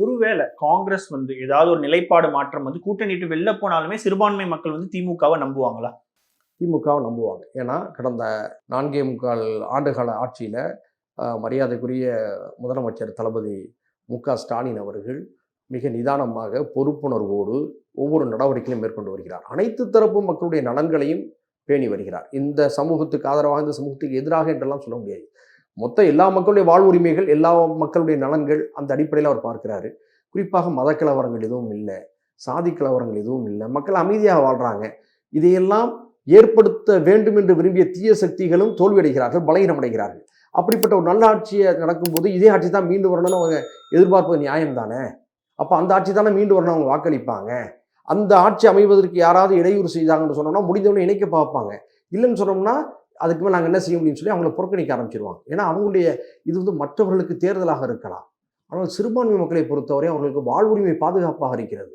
ஒருவேளை காங்கிரஸ் ஏதாவது ஒரு நிலைப்பாடு மாற்றம் கூட்டணிட்டு வெளில போனாலுமே சிறுபான்மை மக்கள் திமுகவை நம்புவாங்களா? திமுகவை நம்புவாங்க. ஏன்னா கடந்த 4.25 ஆண்டுகால ஆட்சியில் மரியாதைக்குரிய முதலமைச்சர் தளபதி மு.க.ஸ்டாலின் அவர்கள் மிக நிதானமாக பொறுப்புணர்வோடு ஒவ்வொரு நடவடிக்கையும் மேற்கொண்டு வருகிறார். அனைத்து தரப்பு மக்களுடைய நலன்களையும் பேணி வருகிறார். இந்த சமூகத்துக்கு ஆதரவாக, இந்த சமூகத்துக்கு எதிராக என்றெல்லாம் சொல்ல முடியாது. மொத்த எல்லா மக்களுடைய வாழ்வுரிமைகள், எல்லா மக்களுடைய நலன்கள், அந்த அடிப்படையில் அவர் பார்க்கிறாரு. குறிப்பாக மத கலவரங்கள் எதுவும் இல்லை, சாதி கலவரங்கள் எதுவும் இல்லை, மக்கள் அமைதியாக வாழ்றாங்க. இதையெல்லாம் ஏற்படுத்த வேண்டும் என்று விரும்பிய தீய சக்திகளும் தோல்வியடைகிறார்கள், பலகீனமடைகிறார்கள். அப்படிப்பட்ட ஒரு நல்ல ஆட்சியை நடக்கும்போது இதே ஆட்சி தான் மீண்டு வரணும்னு அவங்க எதிர்பார்ப்பது நியாயம் தானே. அப்போ அந்த ஆட்சி தானே மீண்டு வரணும், அவங்க வாக்களிப்பாங்க. அந்த ஆட்சி அமைவதற்கு யாராவது இடையூறு செய்தாங்கன்னு சொன்னோம்னா முடிந்தவொடனே இணைக்க பார்ப்பாங்க. இல்லைன்னு சொன்னோம்னா அதுக்கு மேலே நாங்கள் என்ன செய்ய முடியும்னு சொல்லி அவங்கள புறக்கணிக்க ஆரம்பிச்சிருவாங்க. ஏன்னா அவங்களுடைய இது மற்றவர்களுக்கு தேர்தலாக இருக்கலாம். ஆனால் சிறுபான்மை மக்களை பொறுத்தவரை அவர்களுக்கு வாழ்வுரிமை பாதுகாப்பாக இருக்கிறது.